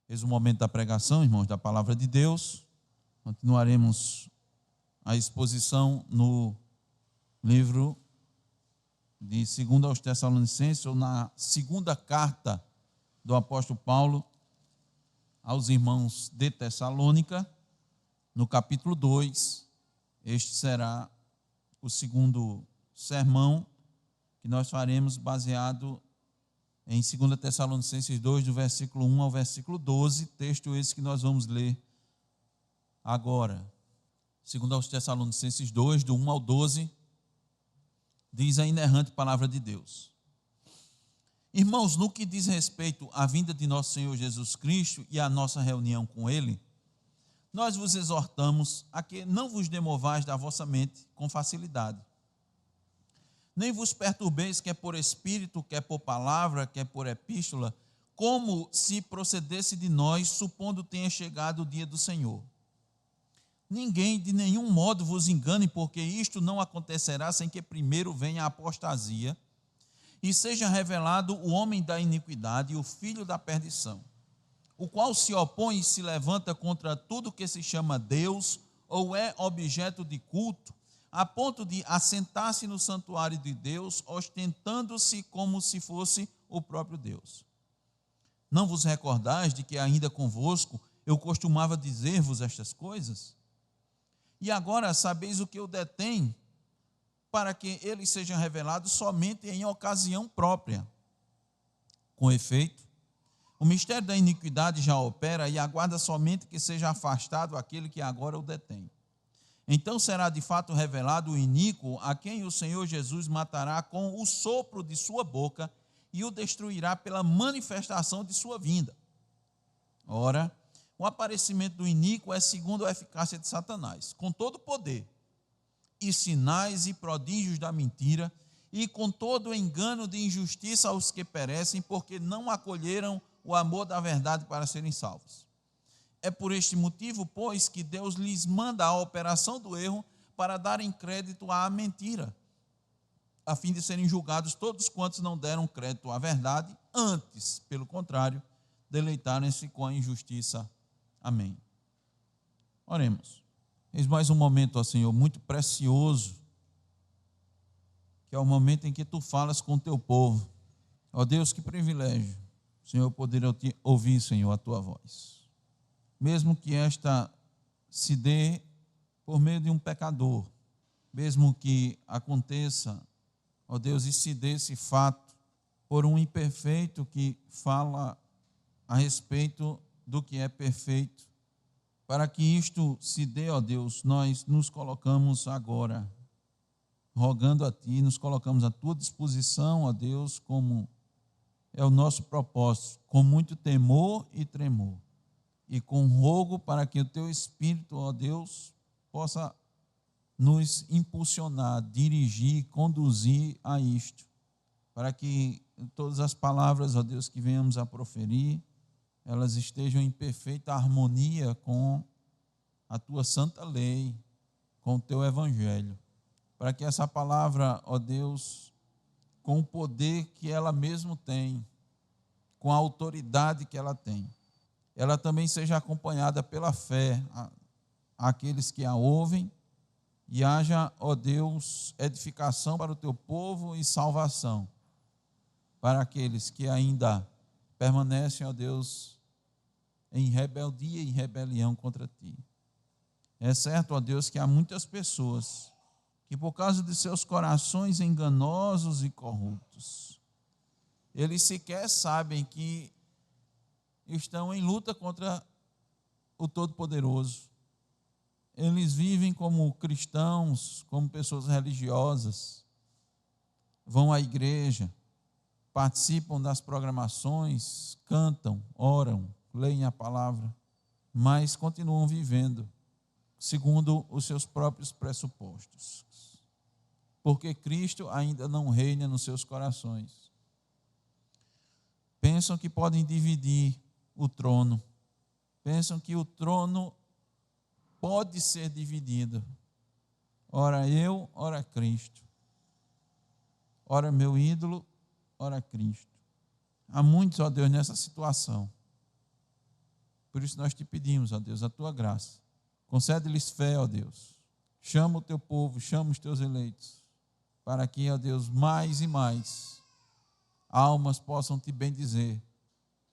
Eis o momento da pregação, irmãos, da palavra de Deus. Continuaremos a exposição no livro de 2 aos Tessalonicenses, ou na segunda carta do apóstolo Paulo aos irmãos de Tessalônica, no capítulo 2. Este será o segundo sermão que nós faremos baseado em 2 Tessalonicenses 2, do versículo 1 ao versículo 12, texto esse que nós vamos ler agora. 2 aos Tessalonicenses 2, do 1 ao 12, diz a inerrante palavra de Deus: Irmãos, no que diz respeito à vinda de nosso Senhor Jesus Cristo e à nossa reunião com Ele, nós vos exortamos a que não vos demovais da vossa mente com facilidade, nem vos perturbeis, quer por espírito, quer por palavra, quer por epístola, como se procedesse de nós, supondo tenha chegado o dia do Senhor. Ninguém de nenhum modo vos engane, porque isto não acontecerá sem que primeiro venha a apostasia e seja revelado o homem da iniquidade, o filho da perdição, o qual se opõe e se levanta contra tudo que se chama Deus ou é objeto de culto, a ponto de assentar-se no santuário de Deus, ostentando-se como se fosse o próprio Deus. Não vos recordais de que ainda convosco eu costumava dizer-vos estas coisas? E agora sabeis o que eu detém, para que ele seja revelado somente em ocasião própria. Com efeito, o mistério da iniquidade já opera e aguarda somente que seja afastado aquele que agora o detém. Então será de fato revelado o iníquo, a quem o Senhor Jesus matará com o sopro de sua boca e o destruirá pela manifestação de sua vinda. Ora, o aparecimento do iníquo é segundo a eficácia de Satanás, com todo o poder, e sinais e prodígios da mentira, e com todo o engano de injustiça aos que perecem, porque não acolheram o amor da verdade para serem salvos. É por este motivo, pois, que Deus lhes manda a operação do erro para darem crédito à mentira, a fim de serem julgados todos quantos não deram crédito à verdade, antes, pelo contrário, deleitarem-se com a injustiça. Amém. Oremos. Eis mais um momento, ó Senhor, muito precioso, que é o momento em que Tu falas com o Teu povo. Ó Deus, que privilégio, Senhor, poder ouvir, Senhor, a Tua voz. Mesmo que esta se dê por meio de um pecador, mesmo que aconteça, ó Deus, e se dê esse fato por um imperfeito que fala a respeito do que é perfeito, para que isto se dê, ó Deus, nós nos colocamos agora, rogando a Ti, nos colocamos à Tua disposição, ó Deus, como é o nosso propósito, com muito temor e tremor. E com rogo para que o Teu Espírito, ó Deus, possa nos impulsionar, dirigir, conduzir a isto, para que todas as palavras, ó Deus, que venhamos a proferir, elas estejam em perfeita harmonia com a Tua santa lei, com o Teu Evangelho, para que essa palavra, ó Deus, com o poder que ela mesmo tem, com a autoridade que ela tem, ela também seja acompanhada pela fé àqueles que a ouvem, e haja, ó Deus, edificação para o Teu povo e salvação para aqueles que ainda permanecem, ó Deus, em rebeldia e rebelião contra Ti. É certo, ó Deus, que há muitas pessoas que, por causa de seus corações enganosos e corruptos, eles sequer sabem que estão em luta contra o Todo-Poderoso. Eles vivem como cristãos, como pessoas religiosas, vão à igreja, participam das programações, cantam, oram, leem a palavra, mas continuam vivendo segundo os seus próprios pressupostos, porque Cristo ainda não reina nos seus corações. Pensam que podem dividir o trono, pensam que o trono pode ser dividido, ora eu, ora Cristo, ora meu ídolo, ora Cristo. Há muitos, ó Deus, nessa situação, Por isso nós te pedimos, ó Deus, a tua graça. Concede-lhes fé, ó Deus. Chama o teu povo, chama os teus eleitos, para que, ó Deus, mais e mais almas possam te bendizer,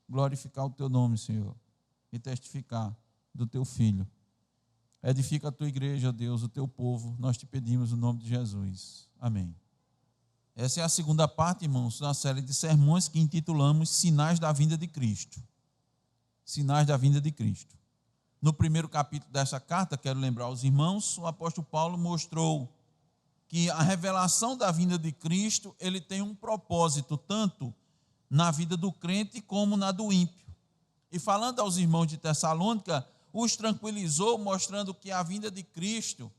glorificar o teu nome, Senhor, e testificar do teu Filho. Edifica a tua igreja, ó Deus, o teu povo, nós te pedimos no nome de Jesus. Amém. Essa é a segunda parte, irmãos, da série de sermões que intitulamos Sinais da Vinda de Cristo. Sinais da Vinda de Cristo. No primeiro capítulo dessa carta, quero lembrar aos irmãos, o apóstolo Paulo mostrou que a revelação da vinda de Cristo, ele tem um propósito, tanto na vida do crente como na do ímpio. E falando aos irmãos de Tessalônica, os tranquilizou, mostrando que a vinda de Cristo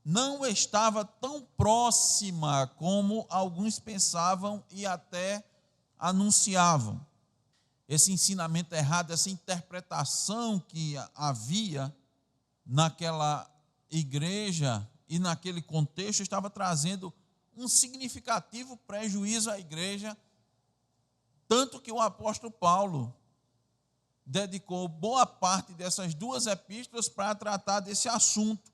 não estava tão próxima como alguns pensavam e até anunciavam. Esse ensinamento errado, essa interpretação que havia naquela igreja e naquele contexto, estava trazendo um significativo prejuízo à igreja, tanto que o apóstolo Paulo dedicou boa parte dessas duas epístolas para tratar desse assunto.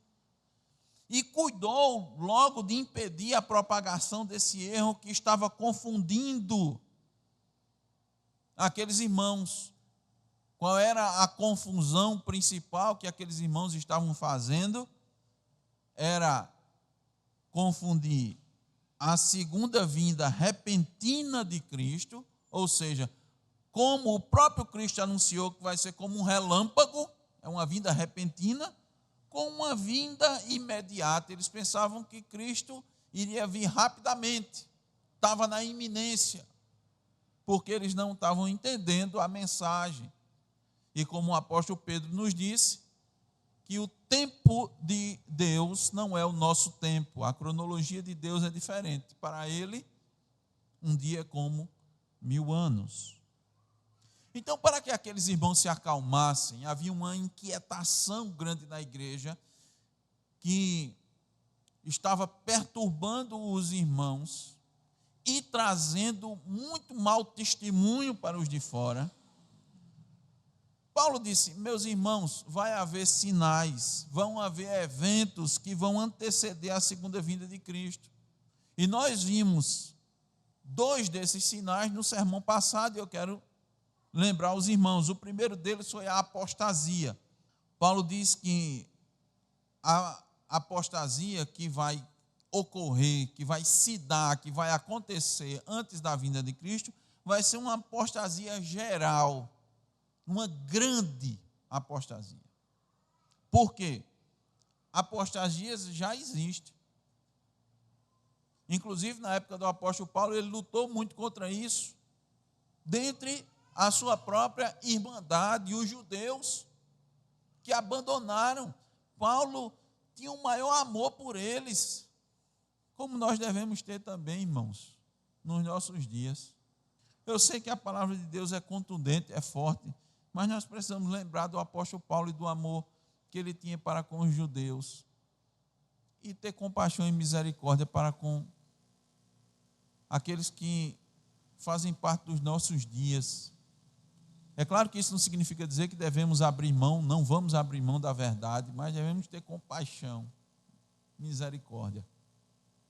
E cuidou logo de impedir a propagação desse erro que estava confundindo aqueles irmãos. Qual era a confusão principal que aqueles irmãos estavam fazendo? Era confundir a segunda vinda repentina de Cristo, ou seja, como o próprio Cristo anunciou que vai ser como um relâmpago, é uma vinda repentina, com uma vinda imediata. Eles pensavam que Cristo iria vir rapidamente, estava na iminência, porque eles não estavam entendendo a mensagem. E como o apóstolo Pedro nos disse, que o tempo de Deus não é o nosso tempo, a cronologia de Deus é diferente. Para ele, um dia é como 1000 anos. Então, para que aqueles irmãos se acalmassem, havia uma inquietação grande na igreja que estava perturbando os irmãos e trazendo muito mau testemunho para os de fora. Paulo disse: meus irmãos, vai haver sinais, vão haver eventos que vão anteceder a segunda vinda de Cristo. E nós vimos 2 desses sinais no sermão passado, e eu quero lembrar os irmãos. O primeiro deles foi a apostasia. Paulo diz que a apostasia que vai ocorrer, que vai se dar, que vai acontecer antes da vinda de Cristo, vai ser uma apostasia geral, uma grande apostasia. Por quê? Apostasias já existem. Inclusive, na época do apóstolo Paulo, ele lutou muito contra isso, dentre a sua própria irmandade, e os judeus que abandonaram. Paulo tinha um maior amor por eles, como nós devemos ter também, irmãos, nos nossos dias. Eu sei que a palavra de Deus é contundente, é forte, mas nós precisamos lembrar do apóstolo Paulo e do amor que ele tinha para com os judeus, e ter compaixão e misericórdia para com aqueles que fazem parte dos nossos dias. É claro que isso não significa dizer que devemos abrir mão, não vamos abrir mão da verdade, mas devemos ter compaixão, misericórdia,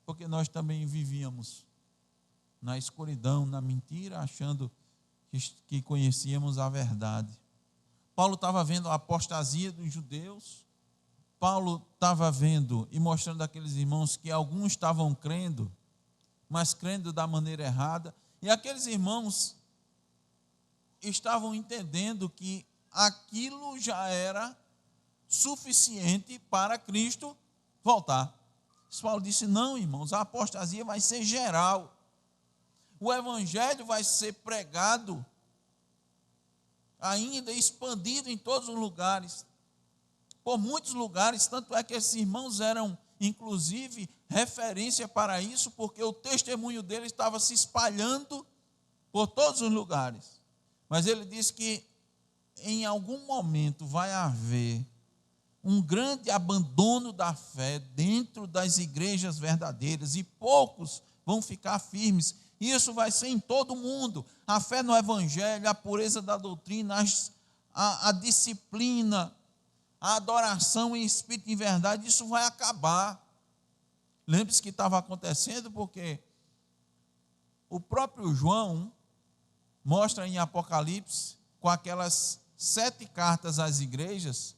porque nós também vivíamos na escuridão, na mentira, achando que conhecíamos a verdade. Paulo estava vendo a apostasia dos judeus, Paulo estava vendo e mostrando àqueles irmãos que alguns estavam crendo, mas crendo da maneira errada, e aqueles irmãos estavam entendendo que aquilo já era suficiente para Cristo voltar. Paulo disse: não, irmãos, a apostasia vai ser geral. O evangelho vai ser pregado, ainda expandido em todos os lugares, por muitos lugares, tanto é que esses irmãos eram, inclusive, referência para isso, porque o testemunho deles estava se espalhando por todos os lugares. Mas ele diz que em algum momento vai haver um grande abandono da fé dentro das igrejas verdadeiras, e poucos vão ficar firmes. Isso vai ser em todo o mundo. A fé no evangelho, a pureza da doutrina, a disciplina, a adoração em espírito e em verdade, isso vai acabar. Lembre-se que estava acontecendo porque o próprio João mostra em Apocalipse, com aquelas 7 cartas às igrejas,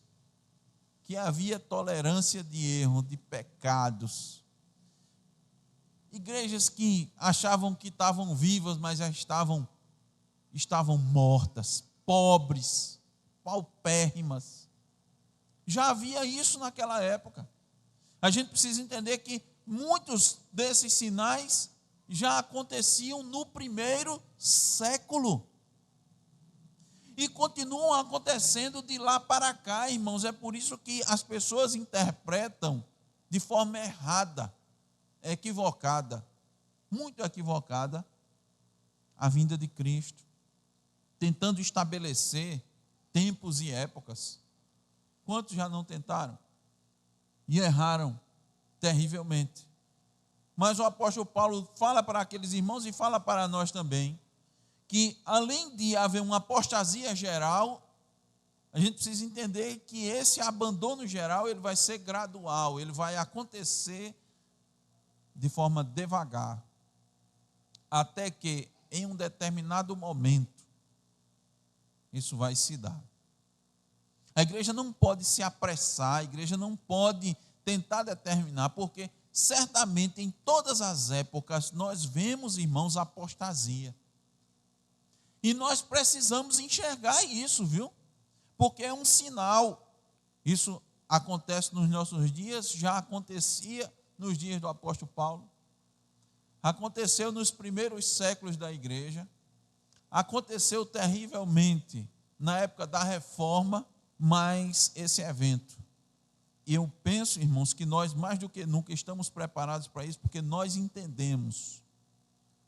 que havia tolerância de erro, de pecados. Igrejas que achavam que estavam vivas, mas já estavam mortas, pobres, paupérrimas. Já havia isso naquela época. A gente precisa entender que muitos desses sinais já aconteciam no primeiro século. E continuam acontecendo de lá para cá, irmãos. É por isso que as pessoas interpretam de forma errada, equivocada, muito equivocada, a vinda de Cristo, tentando estabelecer tempos e épocas. Quantos já não tentaram? E erraram terrivelmente. Mas o apóstolo Paulo fala para aqueles irmãos e fala para nós também, que além de haver uma apostasia geral, a gente precisa entender que esse abandono geral ele vai ser gradual, ele vai acontecer de forma devagar, até que em um determinado momento isso vai se dar. A igreja não pode se apressar, a igreja não pode tentar determinar, porque certamente em todas as épocas nós vemos, irmãos, apostasia. E nós precisamos enxergar isso, viu? Porque é um sinal. Isso acontece nos nossos dias, já acontecia nos dias do apóstolo Paulo. Aconteceu nos primeiros séculos da igreja. Aconteceu terrivelmente na época da reforma, mas esse evento. E eu penso, irmãos, que nós mais do que nunca estamos preparados para isso, porque nós entendemos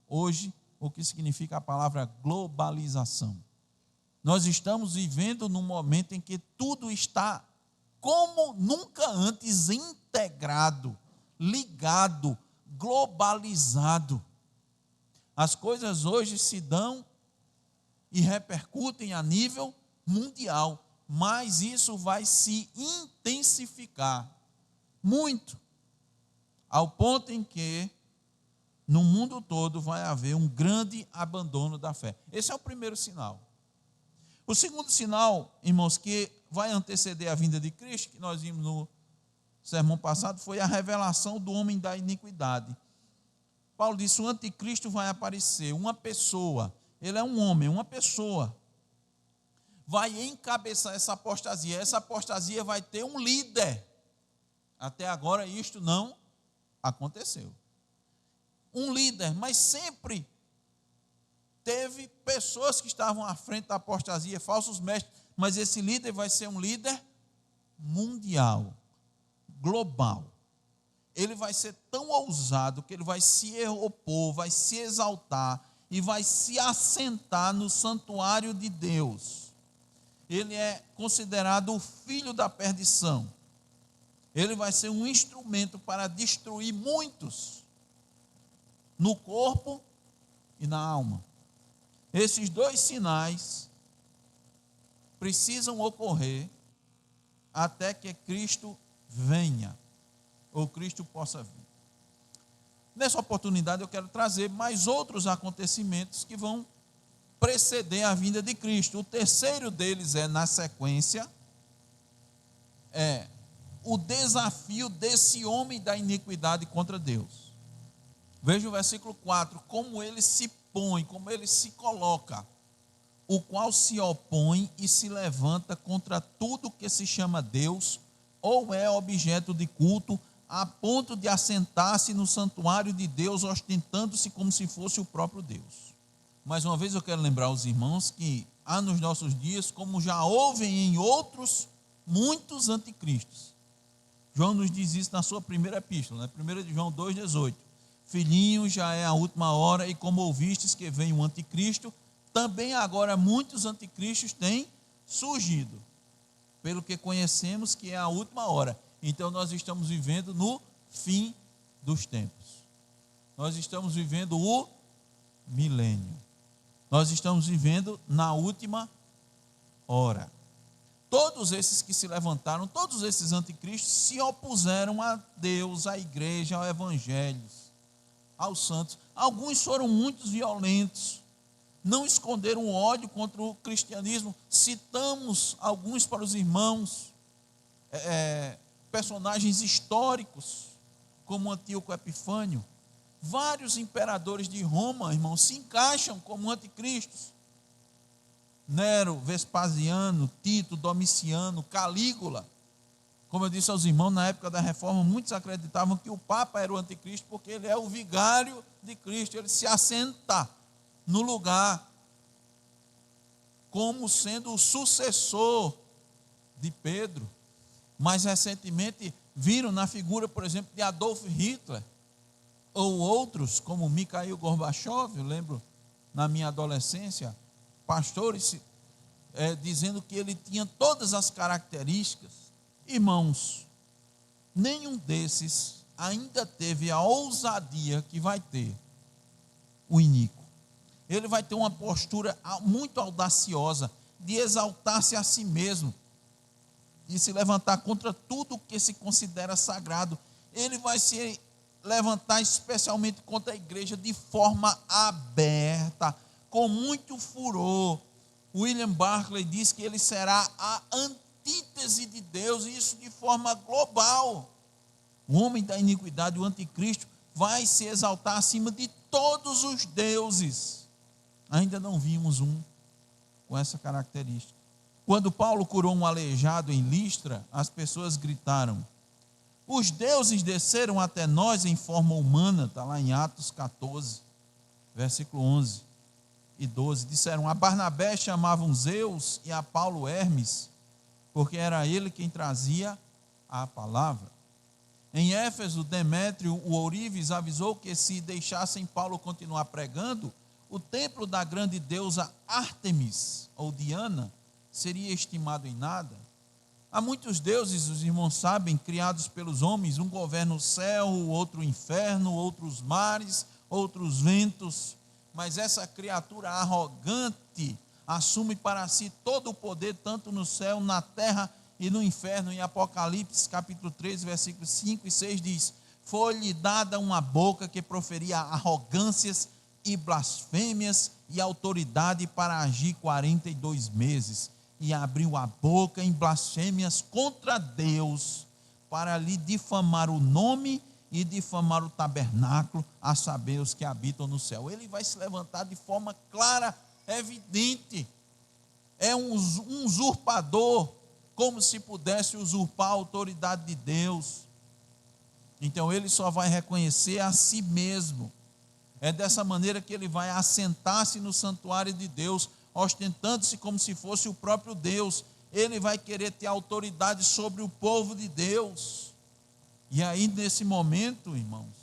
hoje o que significa a palavra globalização. Nós estamos vivendo num momento em que tudo está como nunca antes integrado, ligado, globalizado. As coisas hoje se dão e repercutem a nível mundial, mas isso vai se intensificar muito, ao ponto em que no mundo todo vai haver um grande abandono da fé. Esse é o primeiro sinal. O segundo sinal, irmãos, que vai anteceder a vinda de Cristo, que nós vimos no sermão passado, foi a revelação do homem da iniquidade. Paulo disse: o anticristo vai aparecer, uma pessoa, ele é um homem, uma pessoa, vai encabeçar essa apostasia vai ter um líder. Até agora isto não aconteceu. Um líder, mas sempre teve pessoas que estavam à frente da apostasia, falsos mestres, mas esse líder vai ser um líder mundial, global. Ele vai ser tão ousado que ele vai se opor, vai se exaltar e vai se assentar no santuário de Deus. Ele é considerado o filho da perdição. Ele vai ser um instrumento para destruir muitos, no corpo e na alma. Esses dois sinais precisam ocorrer até que Cristo venha, ou Cristo possa vir. Nessa oportunidade eu quero trazer mais outros acontecimentos que vão preceder a vinda de Cristo. O terceiro deles na sequência, o desafio desse homem da iniquidade contra Deus. Veja o versículo 4, como ele se põe, como ele se coloca, o qual se opõe e se levanta contra tudo que se chama Deus, ou é objeto de culto, a ponto de assentar-se no santuário de Deus, ostentando-se como se fosse o próprio Deus. Mais uma vez eu quero lembrar aos irmãos que há nos nossos dias, como já houve em outros, muitos anticristos. João nos diz isso na sua primeira epístola, 1 de João 2,18. Filhinhos, já é a última hora, e como ouvistes que vem o anticristo, também agora muitos anticristos têm surgido, pelo que conhecemos que é a última hora. Então nós estamos vivendo no fim dos tempos. Nós estamos vivendo o milênio. Nós estamos vivendo na última hora. todos esses que se levantaram, todos esses anticristos, se opuseram a Deus, à igreja, ao evangelho, aos santos. Alguns foram muito violentos, não esconderam o ódio contra o cristianismo. Citamos alguns para os irmãos, personagens históricos, como Antíoco Epifânio. Vários imperadores de Roma, irmãos, se encaixam como anticristos. Nero, Vespasiano, Tito, Domiciano, Calígula. Como eu disse aos irmãos, na época da Reforma, muitos acreditavam que o Papa era o anticristo, porque ele é o vigário de Cristo, ele se assenta no lugar, como sendo o sucessor de Pedro. Mais recentemente, viram na figura, por exemplo, de Adolf Hitler, ou outros, como Mikhail Gorbachev. Eu lembro, na minha adolescência, pastores dizendo que ele tinha todas as características. Irmãos, nenhum desses ainda teve a ousadia que vai ter o iníquo. Ele vai ter uma postura muito audaciosa de exaltar-se a si mesmo, de se levantar contra tudo que se considera sagrado. Ele vai se levantar especialmente contra a igreja de forma aberta, com muito furor. William Barclay diz que ele será a antítese de Deus, e isso de forma global. O homem da iniquidade, o anticristo, vai se exaltar acima de todos os deuses. Ainda não vimos um com essa característica. Quando Paulo curou um aleijado em Listra, as pessoas gritaram: os deuses desceram até nós em forma humana. Está lá em Atos 14, versículo 11 e 12. Disseram: a Barnabé chamavam Zeus e a Paulo Hermes, porque era ele quem trazia a palavra. Em Éfeso, Demétrio, o ourives, avisou que se deixassem Paulo continuar pregando, o templo da grande deusa Ártemis, ou Diana, seria estimado em nada. Há muitos deuses, os irmãos sabem, criados pelos homens. Um governa o céu, o outro o inferno, outros mares, outros ventos. Mas essa criatura arrogante assume para si todo o poder, tanto no céu, na terra e no inferno. Em Apocalipse, capítulo 13, versículos 5 e 6 diz: foi-lhe dada uma boca que proferia arrogâncias e blasfêmias, e autoridade para agir 42 meses. E abriu a boca em blasfêmias contra Deus, para lhe difamar o nome e difamar o tabernáculo, a saber, os que habitam no céu. Ele vai se levantar de forma clara, evidente. É um usurpador, como se pudesse usurpar a autoridade de Deus. Então ele só vai reconhecer a si mesmo. É dessa maneira que ele vai assentar-se no santuário de Deus, ostentando-se como se fosse o próprio Deus. Ele vai querer ter autoridade sobre o povo de Deus. E aí, nesse momento, irmãos,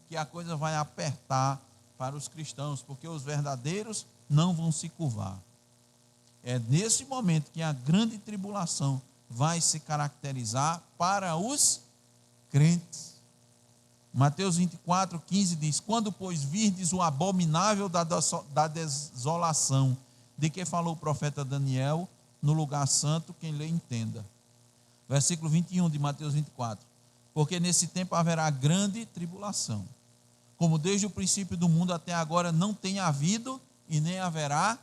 que a coisa vai apertar para os cristãos, porque os verdadeiros não vão se curvar. É nesse momento que a grande tribulação vai se caracterizar para os crentes. Mateus 24, 15 diz: quando, pois, virdes o abominável da desolação, de que falou o profeta Daniel, no lugar santo, quem lê entenda. Versículo 21 de Mateus 24: porque nesse tempo haverá grande tribulação, como desde o princípio do mundo até agora não tem havido e nem haverá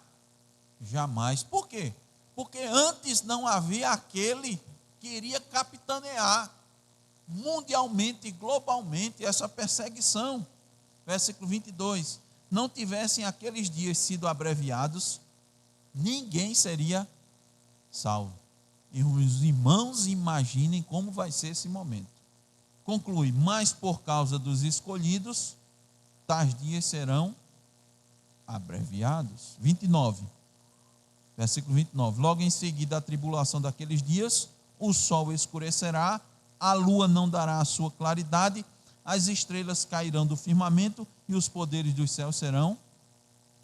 jamais. Por quê? Porque antes não havia aquele que iria capitanear mundialmente e globalmente essa perseguição. Versículo 22: não tivessem aqueles dias sido abreviados, ninguém seria salvo. E os irmãos imaginem como vai ser esse momento. Conclui: mas por causa dos escolhidos, tais dias serão abreviados. 29, versículo 29: logo em seguida a tribulação daqueles dias, o sol escurecerá, a lua não dará a sua claridade, as estrelas cairão do firmamento e os poderes dos céus serão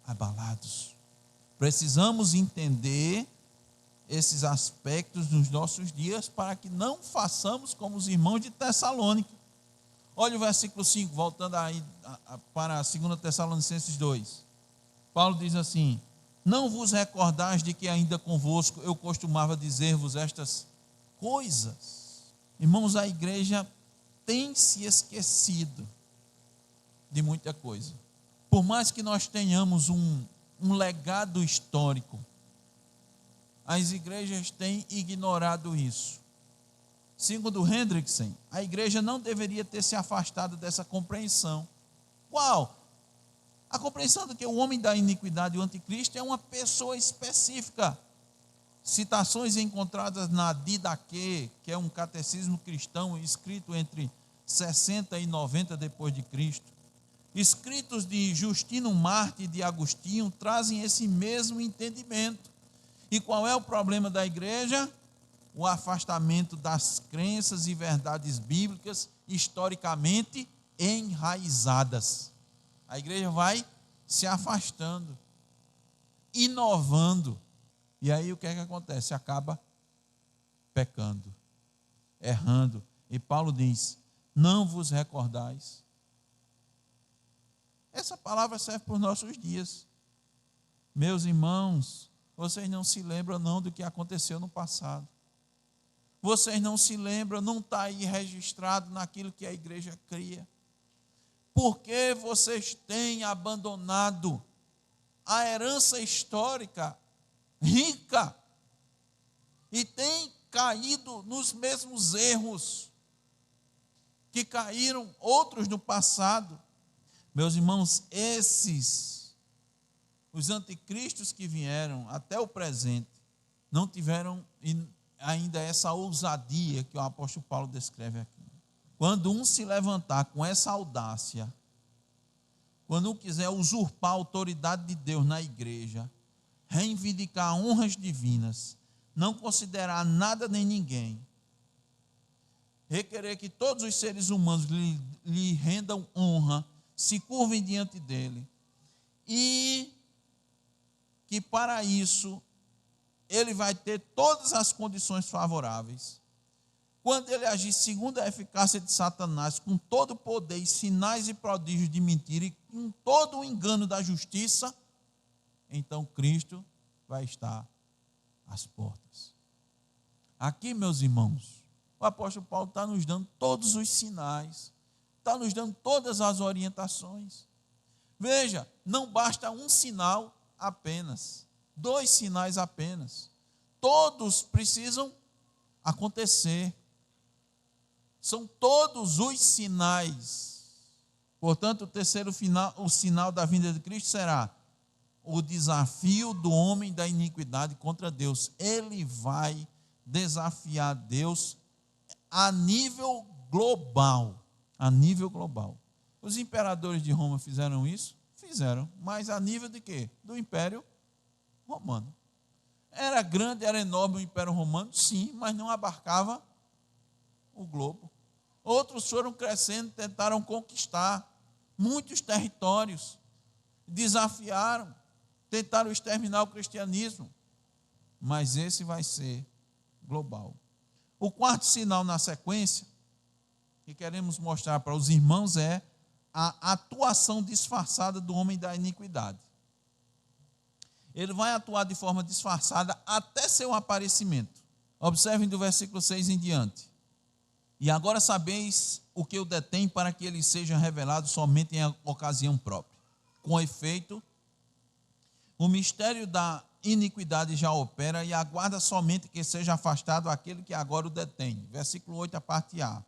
abalados. Precisamos entender esses aspectos nos nossos dias para que não façamos como os irmãos de Tessalônica. Olha o versículo 5, voltando aí para 2 Tessalonicenses 2. Paulo diz assim: Não vos recordais de que ainda convosco eu costumava dizer-vos estas coisas? Irmãos, a igreja tem se esquecido de muita coisa. Por mais que nós tenhamos um legado histórico, as igrejas têm ignorado isso. Segundo Hendrickson, a igreja não deveria ter se afastado dessa compreensão. Qual? A compreensão de que o homem da iniquidade, o anticristo, é uma pessoa específica. Citações encontradas na Didaquê, que é um catecismo cristão escrito entre 60 e 90 depois de Cristo. Escritos de Justino Marte e de Agostinho trazem esse mesmo entendimento. E qual é o problema da igreja? O afastamento das crenças e verdades bíblicas historicamente enraizadas. A igreja vai se afastando, inovando. E aí o que é que acontece? Acaba pecando, errando. E Paulo diz: não vos recordais. Essa palavra serve para os nossos dias. Meus irmãos, vocês não se lembram não do que aconteceu no passado. Vocês não se lembram, não está aí registrado naquilo que a igreja cria. Porque vocês têm abandonado a herança histórica rica e têm caído nos mesmos erros que caíram outros no passado. Meus irmãos, os anticristos que vieram até o presente, não tiveram ainda essa ousadia que o apóstolo Paulo descreve aqui. Quando um se levantar com essa audácia, quando um quiser usurpar a autoridade de Deus na igreja, reivindicar honras divinas, não considerar nada nem ninguém, requerer que todos os seres humanos lhe rendam honra, se curvem diante dele, e que para isso ele vai ter todas as condições favoráveis. Quando ele agir segundo a eficácia de Satanás, com todo o poder e sinais e prodígios de mentira, e com todo o engano da justiça, então Cristo vai estar às portas. Aqui, meus irmãos, o apóstolo Paulo está nos dando todos os sinais, está nos dando todas as orientações. Veja, não basta um sinal apenas, 2 sinais apenas. Todos precisam acontecer. São todos os sinais. Portanto, o terceiro o sinal da vinda de Cristo será o desafio do homem da iniquidade contra Deus. Ele vai desafiar Deus a nível global. A nível global. Os imperadores de Roma fizeram isso? Fizeram. Mas a nível de quê? Do Império Romano. Era grande, era enorme o Império Romano? Sim, mas não abarcava o globo. Outros foram crescendo, tentaram conquistar muitos territórios, desafiaram, tentaram exterminar o cristianismo, mas esse vai ser global. O quarto sinal na sequência, que queremos mostrar para os irmãos, é a atuação disfarçada do homem da iniquidade. Ele vai atuar de forma disfarçada até seu aparecimento. Observem do versículo 6 em diante. E agora sabeis o que o detém para que ele seja revelado somente em ocasião própria. Com efeito, o mistério da iniquidade já opera e aguarda somente que seja afastado aquele que agora o detém. Versículo 8, a parte A.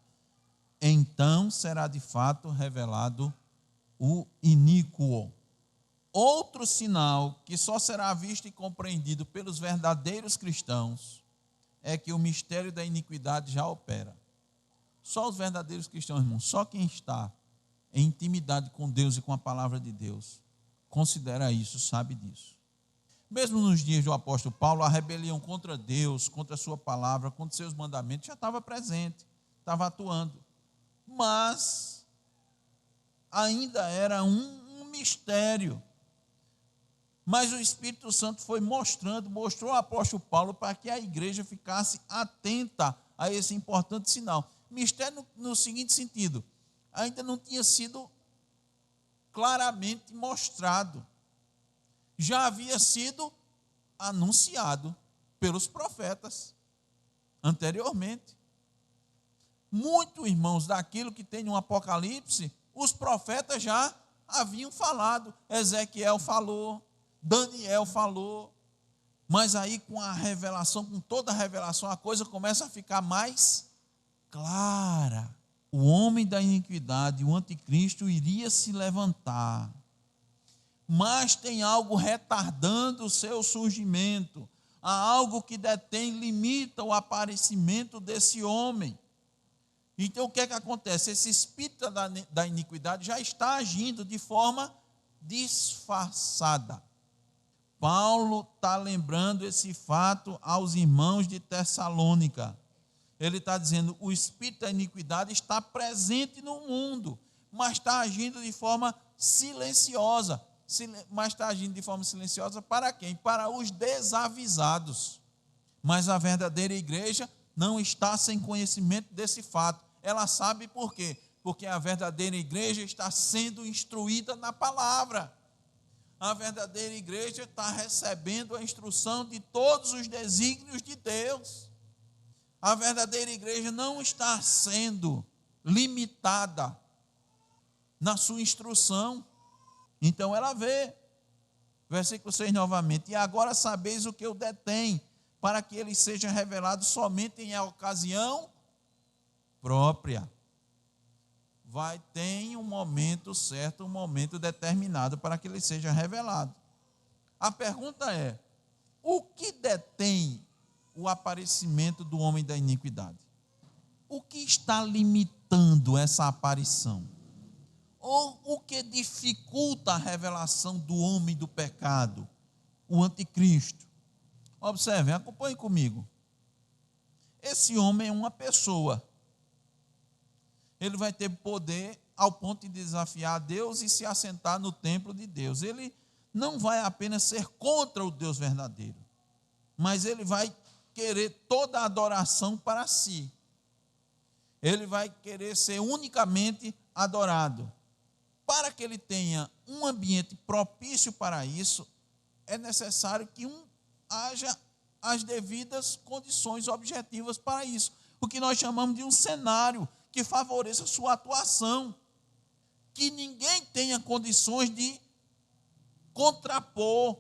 Então será de fato revelado o iníquo. Outro sinal que só será visto e compreendido pelos verdadeiros cristãos é que o mistério da iniquidade já opera. Só os verdadeiros cristãos, irmãos, só quem está em intimidade com Deus e com a palavra de Deus, considera isso, sabe disso. Mesmo nos dias do apóstolo Paulo, a rebelião contra Deus, contra a sua palavra, contra seus mandamentos, já estava presente, estava atuando. Mas ainda era um mistério. Mas o Espírito Santo foi mostrou ao apóstolo Paulo para que a igreja ficasse atenta a esse importante sinal. Mistério no seguinte sentido: ainda não tinha sido claramente mostrado. já havia sido anunciado pelos profetas anteriormente. Muito, irmãos, daquilo que tem no Apocalipse, os profetas já haviam falado. Ezequiel falou, Daniel falou, mas aí com a revelação, com toda a revelação, a coisa começa a ficar mais clara. O homem da iniquidade, o anticristo, iria se levantar, mas tem algo retardando o seu surgimento. Há algo que detém, limita o aparecimento desse homem. Então o que é que acontece? Esse espírito da iniquidade já está agindo de forma disfarçada. Paulo está lembrando esse fato aos irmãos de Tessalônica. Ele está dizendo, o espírito da iniquidade está presente no mundo, mas está agindo de forma silenciosa. Mas está agindo de forma silenciosa para quem? Para os desavisados. Mas a verdadeira igreja não está sem conhecimento desse fato. Ela sabe por quê? Porque a verdadeira igreja está sendo instruída na palavra. A verdadeira igreja está recebendo a instrução de todos os desígnios de Deus. A verdadeira igreja não está sendo limitada na sua instrução. Então ela vê, versículo 6 novamente, e agora sabeis o que eu detém, para que ele seja revelado somente em ocasião própria. Tem um momento certo, um momento determinado para que ele seja revelado. A pergunta é, o que detém o aparecimento do homem da iniquidade? O que está limitando essa aparição? Ou o que dificulta a revelação do homem do pecado? O anticristo. Observem, acompanhem comigo. Esse homem é uma pessoa. Ele vai ter poder ao ponto de desafiar Deus e se assentar no templo de Deus. Ele não vai apenas ser contra o Deus verdadeiro, mas ele vai querer toda a adoração para si. Ele vai querer ser unicamente adorado. Para que ele tenha um ambiente propício para isso, é necessário que haja as devidas condições objetivas para isso. O que nós chamamos de um cenário que favoreça a sua atuação. Que ninguém tenha condições de contrapor,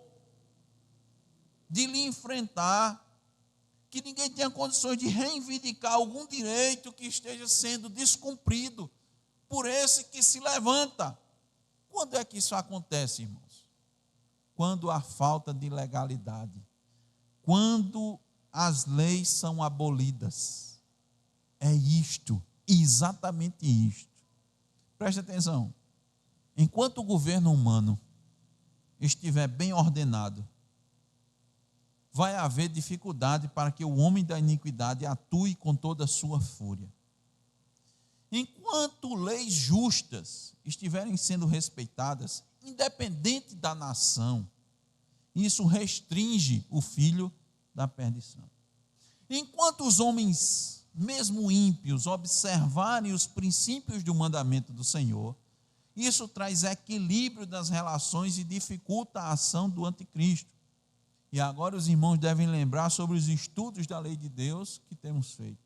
de lhe enfrentar. Que ninguém tenha condições de reivindicar algum direito que esteja sendo descumprido por esse que se levanta. Quando é que isso acontece, irmãos? Quando há falta de legalidade. Quando as leis são abolidas. É isto, exatamente isto. Preste atenção. Enquanto o governo humano estiver bem ordenado, vai haver dificuldade para que o homem da iniquidade atue com toda a sua fúria. Enquanto leis justas estiverem sendo respeitadas, independente da nação, isso restringe o filho da perdição. Enquanto os homens, mesmo ímpios, observarem os princípios do mandamento do Senhor, isso traz equilíbrio das relações e dificulta a ação do anticristo. E agora os irmãos devem lembrar sobre os estudos da lei de Deus que temos feito.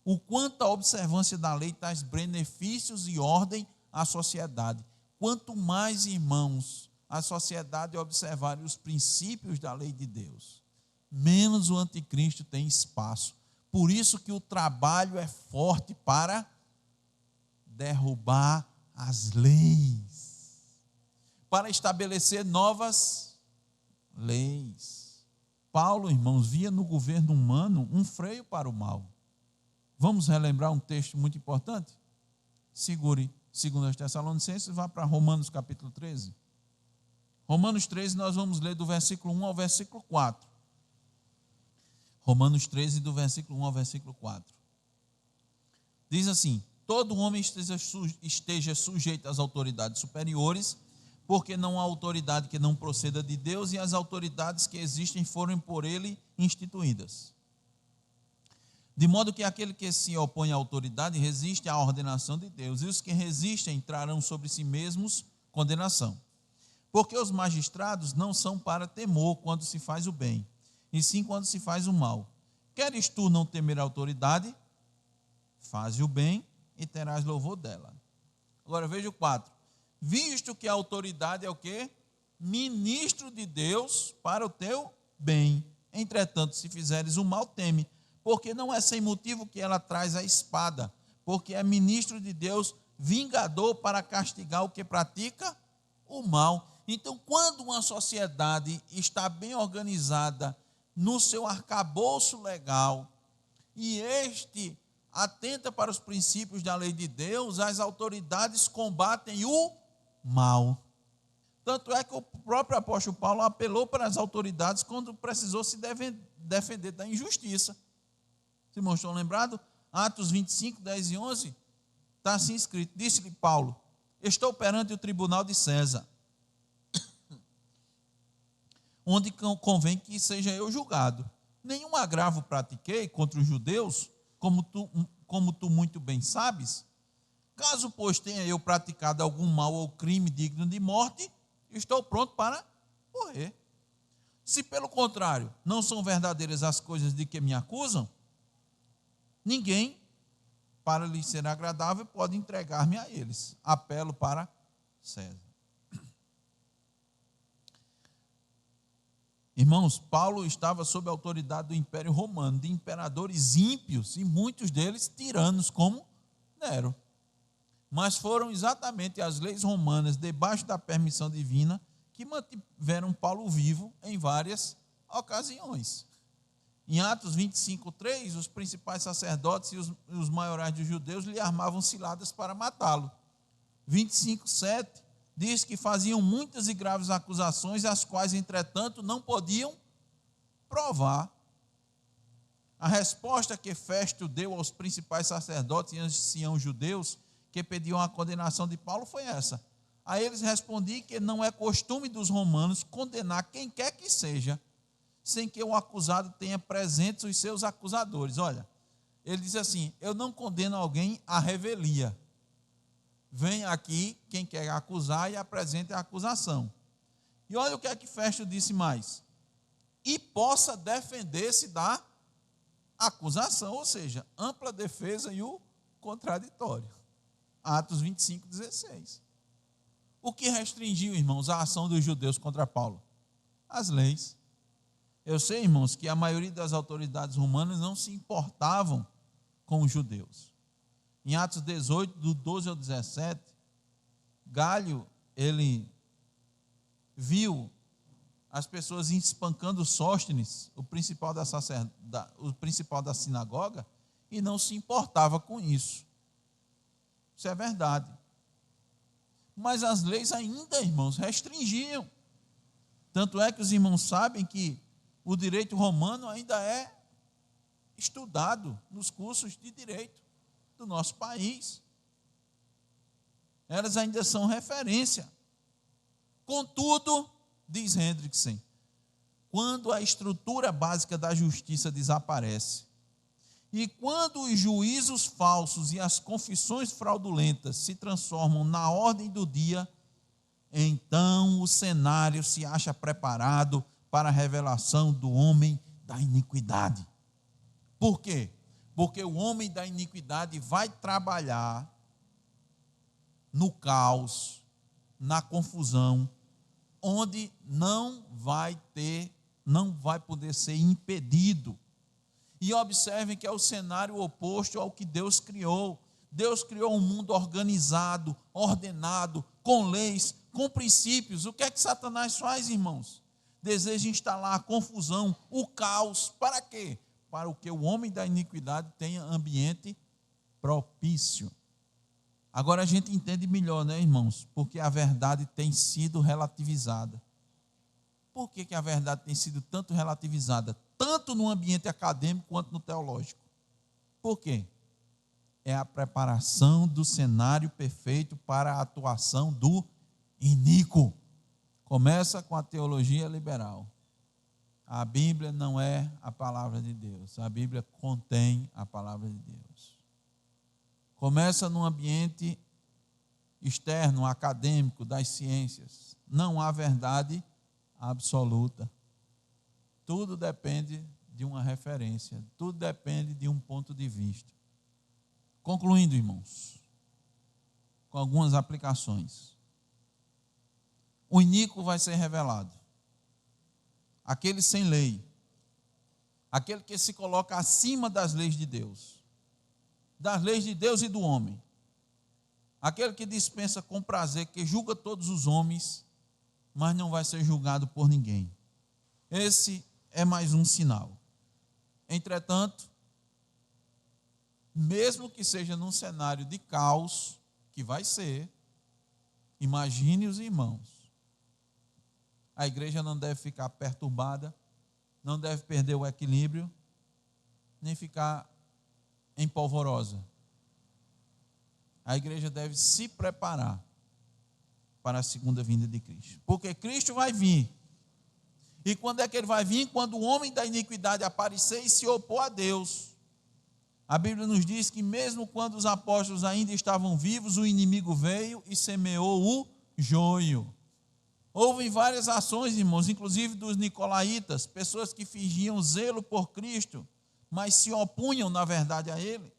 O quanto a observância da lei traz benefícios e ordem à sociedade. Quanto mais, irmãos, a sociedade observar os princípios da lei de Deus, menos o anticristo tem espaço. Por isso que o trabalho é forte para derrubar as leis, para estabelecer novas leis. Paulo, irmãos, via no governo humano um freio para o mal. Vamos relembrar um texto muito importante? Segure 2 Tessalonicenses, vá para Romanos capítulo 13. Romanos 13 nós vamos ler do versículo 1 ao versículo 4. Romanos 13, do versículo 1 ao versículo 4. Diz assim: todo homem esteja sujeito às autoridades superiores, porque não há autoridade que não proceda de Deus, e as autoridades que existem foram por ele instituídas. De modo que aquele que se opõe à autoridade resiste à ordenação de Deus, e os que resistem trarão sobre si mesmos condenação. Porque os magistrados não são para temor quando se faz o bem, e sim quando se faz o mal. Queres tu não temer a autoridade? Faze o bem e terás louvor dela. Agora veja o 4. Visto que a autoridade é o quê? Ministro de Deus para o teu bem. Entretanto, se fizeres o mal, teme, porque não é sem motivo que ela traz a espada, porque é ministro de Deus, vingador para castigar o que pratica o mal. Então, quando uma sociedade está bem organizada no seu arcabouço legal, e este atenta para os princípios da lei de Deus, as autoridades combatem o mal. Tanto é que o próprio apóstolo Paulo apelou para as autoridades quando precisou se defender da injustiça. Os irmãos estão lembrados? Atos 25, 10 e 11, está assim escrito: disse-lhe Paulo: estou perante o tribunal de César, onde convém que seja eu julgado. Nenhum agravo pratiquei contra os judeus, como tu muito bem sabes. Caso, pois, tenha eu praticado algum mal ou crime digno de morte, estou pronto para morrer. Se, pelo contrário, não são verdadeiras as coisas de que me acusam, ninguém, para lhes ser agradável, pode entregar-me a eles. Apelo para César. Irmãos, Paulo estava sob a autoridade do Império Romano, de imperadores ímpios e muitos deles tiranos, como Nero. Mas foram exatamente as leis romanas, debaixo da permissão divina, que mantiveram Paulo vivo em várias ocasiões. Em Atos 25, 3, os principais sacerdotes e os maiorais dos judeus lhe armavam ciladas para matá-lo. 25, 7, diz que faziam muitas e graves acusações, as quais, entretanto, não podiam provar. A resposta que Festo deu aos principais sacerdotes e anciãos judeus que pediam a condenação de Paulo foi essa: a eles respondi que não é costume dos romanos condenar quem quer que seja, sem que o acusado tenha presentes os seus acusadores. Olha, ele diz assim: eu não condeno alguém à revelia. Vem aqui quem quer acusar e apresente a acusação. E olha o que é que Festo disse mais: e possa defender-se da acusação, ou seja, ampla defesa e o contraditório. Atos 25, 16. O que restringiu, irmãos, a ação dos judeus contra Paulo? As leis. Eu sei, irmãos, que a maioria das autoridades romanas não se importavam com os judeus. Em Atos 18, do 12 ao 17, Galho, ele viu as pessoas espancando Sóstenes, o principal da sinagoga, e não se importava com isso. Isso é verdade. Mas as leis ainda, irmãos, restringiam. Tanto é que os irmãos sabem que o direito romano ainda é estudado nos cursos de direito do nosso país. Elas ainda são referência. Contudo, diz Hendrickson, quando a estrutura básica da justiça desaparece, e quando os juízos falsos e as confissões fraudulentas se transformam na ordem do dia, então o cenário se acha preparado para a revelação do homem da iniquidade. Por quê? Porque o homem da iniquidade vai trabalhar no caos, na confusão, onde não vai poder ser impedido. E observem que é o cenário oposto ao que Deus criou. Deus criou um mundo organizado, ordenado, com leis, com princípios. O que é que Satanás faz, irmãos? Deseja instalar a confusão, o caos. Para quê? Para que o homem da iniquidade tenha ambiente propício. Agora a gente entende melhor, né, irmãos? Porque a verdade tem sido relativizada. Por que a verdade tem sido tanto relativizada? Tanto no ambiente acadêmico quanto no teológico. Por quê? É a preparação do cenário perfeito para a atuação do iníquo. Começa com a teologia liberal. A Bíblia não é a palavra de Deus. A Bíblia contém a palavra de Deus. Começa num ambiente externo, acadêmico, das ciências. Não há verdade absoluta. Tudo depende de uma referência, tudo depende de um ponto de vista. Concluindo, irmãos, com algumas aplicações. O iníquo vai ser revelado. Aquele sem lei, aquele que se coloca acima das leis de Deus e do homem, aquele que dispensa com prazer, que julga todos os homens, mas não vai ser julgado por ninguém. Esse é mais um sinal. Entretanto, mesmo que seja num cenário de caos, que vai ser, imagine os irmãos, a igreja não deve ficar perturbada, não deve perder o equilíbrio, nem ficar empolvorosa. A igreja deve se preparar para a segunda vinda de Cristo. Porque Cristo vai vir. E quando é que ele vai vir? Quando o homem da iniquidade aparecer e se opor a Deus. A Bíblia nos diz que mesmo quando os apóstolos ainda estavam vivos, o inimigo veio e semeou o joio. Houve várias ações, irmãos, inclusive dos nicolaítas, pessoas que fingiam zelo por Cristo, mas se opunham, na verdade, a Ele.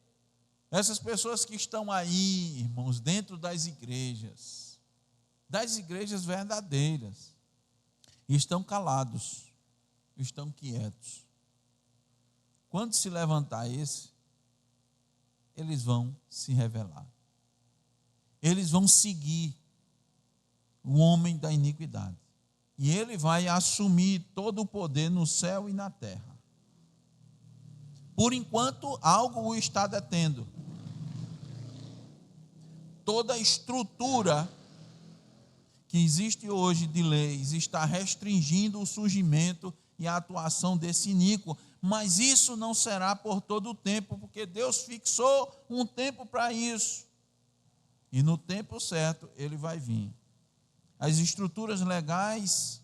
Essas pessoas que estão aí, irmãos, dentro das igrejas verdadeiras, estão calados, estão quietos. Quando se levantar esse, eles vão se revelar. Eles vão seguir o homem da iniquidade. E ele vai assumir todo o poder no céu e na terra. Por enquanto, algo o está detendo. Toda a estrutura que existe hoje de leis está restringindo o surgimento e a atuação desse iníquo. Mas isso não será por todo o tempo, porque Deus fixou um tempo para isso. E no tempo certo, ele vai vir. As estruturas legais,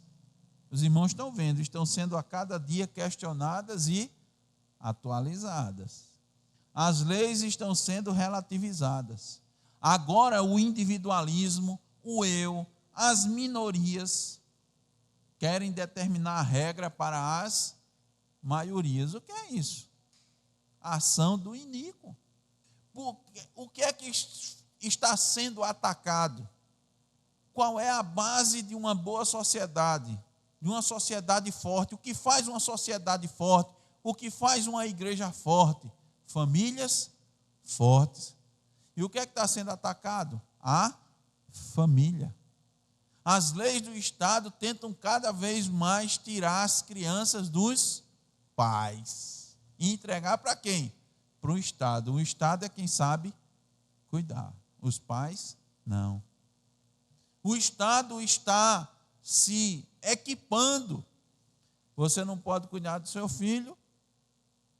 os irmãos estão vendo, estão sendo a cada dia questionadas e atualizadas. As leis estão sendo relativizadas. Agora o individualismo, o eu, as minorias querem determinar a regra para as maiorias. O que é isso? A ação do iníquo. O que é que está sendo atacado? Qual é a base de uma boa sociedade? De uma sociedade forte? O que faz uma sociedade forte? O que faz uma igreja forte? Famílias fortes. E o que é que está sendo atacado? A família. As leis do Estado tentam cada vez mais tirar as crianças dos pais. E entregar para quem? Para o Estado. O Estado é quem sabe cuidar. Os pais, não. O Estado está se equipando. Você não pode cuidar do seu filho,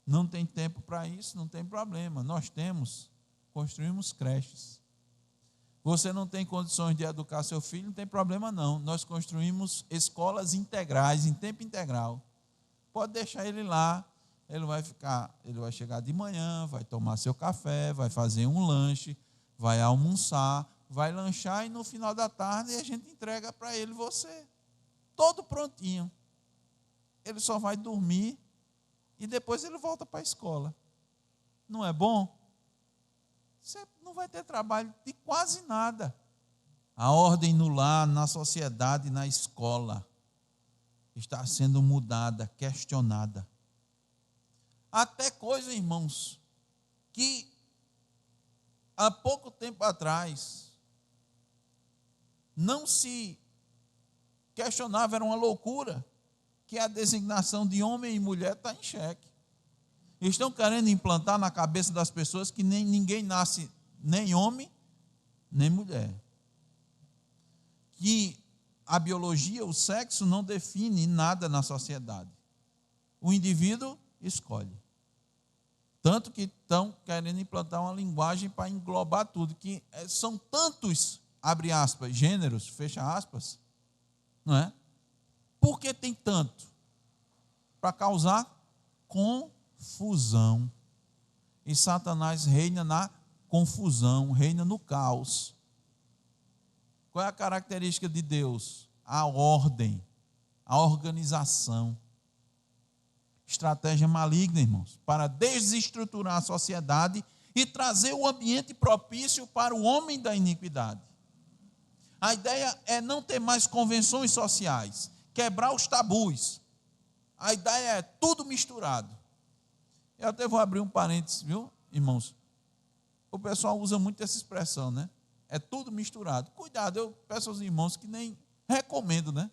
não tem tempo para isso, não tem problema. Nós construímos creches. Você não tem condições de educar seu filho, não tem problema não. Nós construímos escolas integrais, em tempo integral. Pode deixar ele lá, ele vai chegar de manhã, vai tomar seu café, vai fazer um lanche, vai almoçar, vai lanchar e no final da tarde a gente entrega para ele você. Todo prontinho. Ele só vai dormir e depois ele volta para a escola. Não é bom? Você não vai ter trabalho de quase nada. A ordem no lar, na sociedade, na escola, está sendo mudada, questionada. Até coisa, irmãos, que há pouco tempo atrás não se questionava, era uma loucura, que a designação de homem e mulher está em xeque. Estão querendo implantar na cabeça das pessoas que ninguém nasce nem homem, nem mulher. Que a biologia, o sexo, não define nada na sociedade. O indivíduo escolhe. Tanto que estão querendo implantar uma linguagem para englobar tudo, que são tantos, abre aspas, gêneros, fecha aspas, não é? Por que tem tanto? Para causar confusão. E Satanás reina na confusão, reina no caos. Qual é a característica de Deus? A ordem, a organização. Estratégia maligna, irmãos, para desestruturar a sociedade e trazer o ambiente propício para o homem da iniquidade. A ideia é não ter mais convenções sociais, quebrar os tabus. A ideia é tudo misturado. Eu até vou abrir um parênteses, viu, irmãos? O pessoal usa muito essa expressão, né? É tudo misturado. Cuidado, eu peço aos irmãos que nem recomendo, né?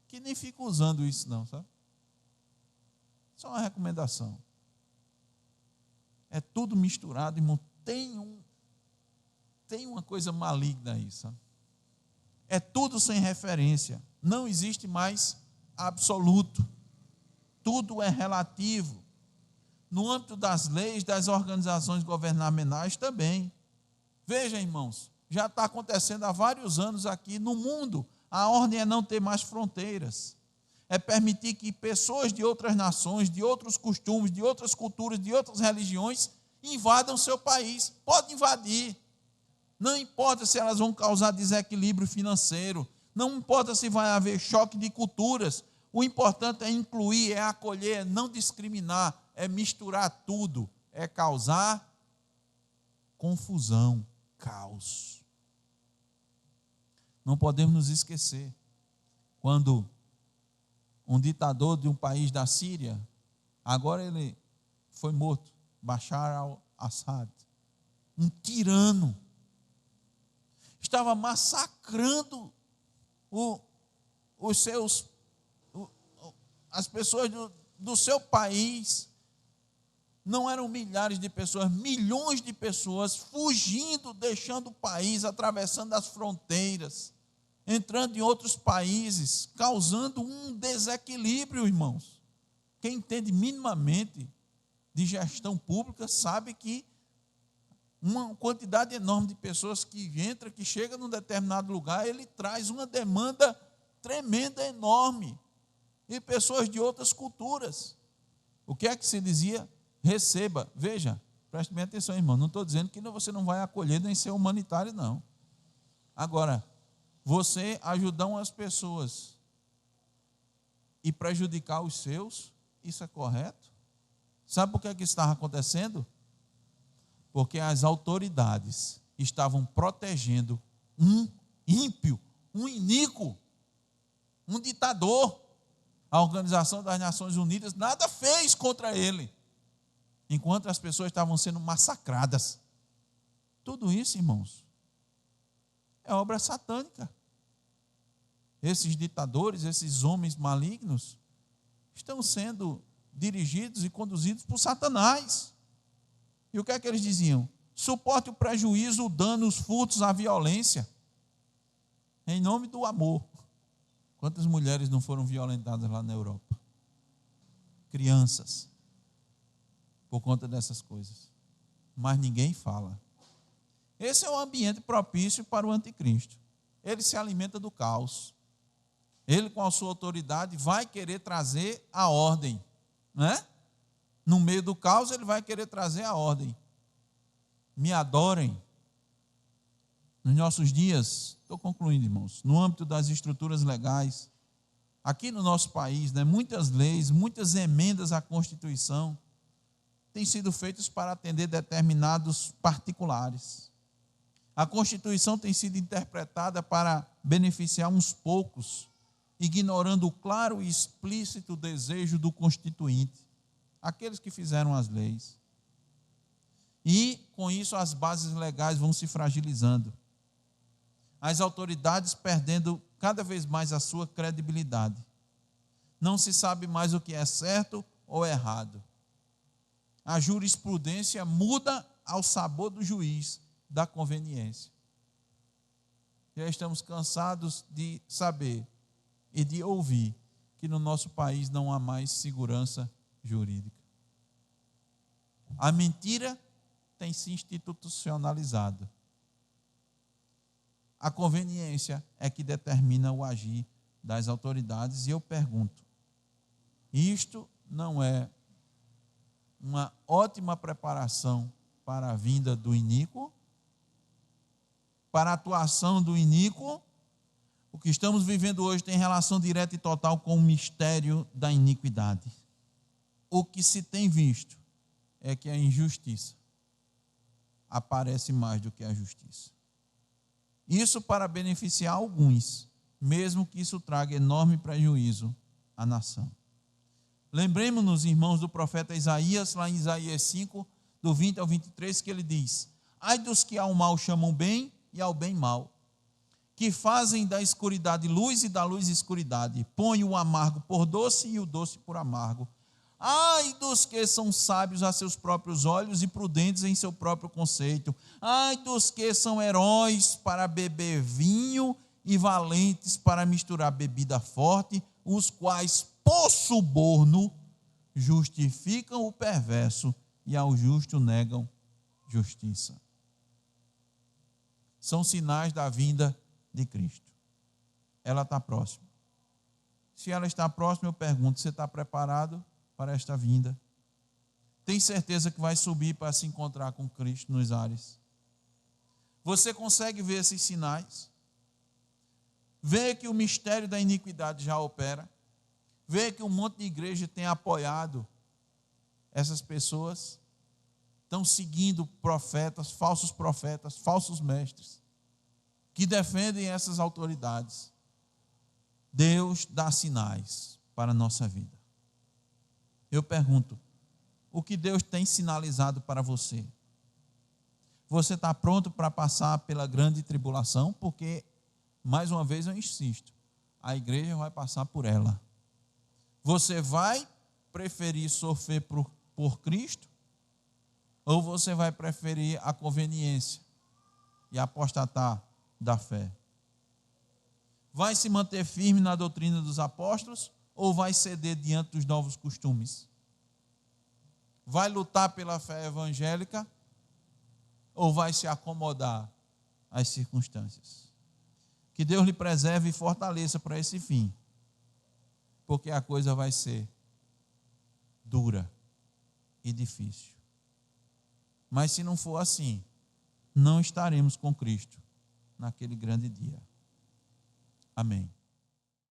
Que nem ficam usando isso, não, sabe? Só uma recomendação. É tudo misturado, irmão. Tem uma coisa maligna aí, sabe? É tudo sem referência. Não existe mais absoluto. Tudo é relativo. No âmbito das leis, das organizações governamentais também. Veja, irmãos, já está acontecendo há vários anos aqui no mundo. A ordem é não ter mais fronteiras. É permitir que pessoas de outras nações, de outros costumes, de outras culturas, de outras religiões, invadam seu país. Pode invadir. Não importa se elas vão causar desequilíbrio financeiro. Não importa se vai haver choque de culturas. O importante é incluir, é acolher, é não discriminar, é misturar tudo, é causar confusão, caos. Não podemos nos esquecer, quando um ditador de um país da Síria, agora ele foi morto, Bashar al-Assad, um tirano, estava massacrando as pessoas do seu país. Não eram milhares de pessoas, milhões de pessoas fugindo, deixando o país, atravessando as fronteiras, entrando em outros países, causando um desequilíbrio, irmãos. Quem entende minimamente de gestão pública sabe que uma quantidade enorme de pessoas que entra, que chega num determinado lugar, ele traz uma demanda tremenda, enorme, e pessoas de outras culturas. O que é que se dizia? Receba. Veja, preste bem atenção, irmão, não estou dizendo que você não vai acolher nem ser humanitário, não. Agora, você ajudar umas pessoas e prejudicar os seus, isso é correto? Sabe por que isso estava acontecendo? Porque as autoridades estavam protegendo um ímpio, um iníquo, um ditador. A Organização das Nações Unidas nada fez contra ele, enquanto as pessoas estavam sendo massacradas. Tudo isso, irmãos, é obra satânica. Esses ditadores, esses homens malignos, estão sendo dirigidos e conduzidos por Satanás. E o que é que eles diziam? Suporte o prejuízo, o dano, os furtos, a violência, em nome do amor. Quantas mulheres não foram violentadas lá na Europa? Crianças, por conta dessas coisas. Mas ninguém fala. Esse é o ambiente propício para o anticristo. Ele se alimenta do caos. Ele, com a sua autoridade, vai querer trazer a ordem, né? No meio do caos, ele vai querer trazer a ordem. Me adorem. Nos nossos dias, estou concluindo, irmãos, no âmbito das estruturas legais, aqui no nosso país, né, muitas leis, muitas emendas à Constituição têm sido feitas para atender determinados particulares. A Constituição tem sido interpretada para beneficiar uns poucos, ignorando o claro e explícito desejo do Constituinte, aqueles que fizeram as leis. E, com isso, as bases legais vão se fragilizando. As autoridades perdendo cada vez mais a sua credibilidade. Não se sabe mais o que é certo ou errado. A jurisprudência muda ao sabor do juiz, da conveniência. Já estamos cansados de saber e de ouvir que no nosso país não há mais segurança jurídica. A mentira tem se institucionalizado. A conveniência é que determina o agir das autoridades. E eu pergunto, isto não é uma ótima preparação para a vinda do iníquo? Para a atuação do iníquo? O que estamos vivendo hoje tem relação direta e total com o mistério da iniquidade. O que se tem visto é que a injustiça aparece mais do que a justiça. Isso para beneficiar alguns, mesmo que isso traga enorme prejuízo à nação. Lembremos-nos, irmãos, do profeta Isaías, lá em Isaías 5, do 20 ao 23, que ele diz: ai dos que ao mal chamam bem e ao bem mal, que fazem da escuridade luz e da luz escuridade, põem o amargo por doce e o doce por amargo. Ai dos que são sábios a seus próprios olhos e prudentes em seu próprio conceito. Ai dos que são heróis para beber vinho e valentes para misturar bebida forte, os quais, por suborno, justificam o perverso e ao justo negam justiça. São sinais da vinda de Cristo. Ela está próxima. Se ela está próxima, eu pergunto: você está preparado para esta vinda? Tem certeza que vai subir para se encontrar com Cristo nos ares? Você consegue ver esses sinais? Vê que o mistério da iniquidade já opera? Vê que um monte de igreja tem apoiado essas pessoas? Estão seguindo profetas, falsos mestres, que defendem essas autoridades. Deus dá sinais para a nossa vida. Eu pergunto: o que Deus tem sinalizado para você? Você está pronto para passar pela grande tribulação? Porque, mais uma vez eu insisto, a igreja vai passar por ela. Você vai preferir sofrer por Cristo? Ou você vai preferir a conveniência e apostatar da fé? Vai se manter firme na doutrina dos apóstolos ou vai ceder diante dos novos costumes? Vai lutar pela fé evangélica ou vai se acomodar às circunstâncias? Que Deus lhe preserve e fortaleça para esse fim, porque a coisa vai ser dura e difícil. Mas se não for assim, não estaremos com Cristo naquele grande dia. Amém.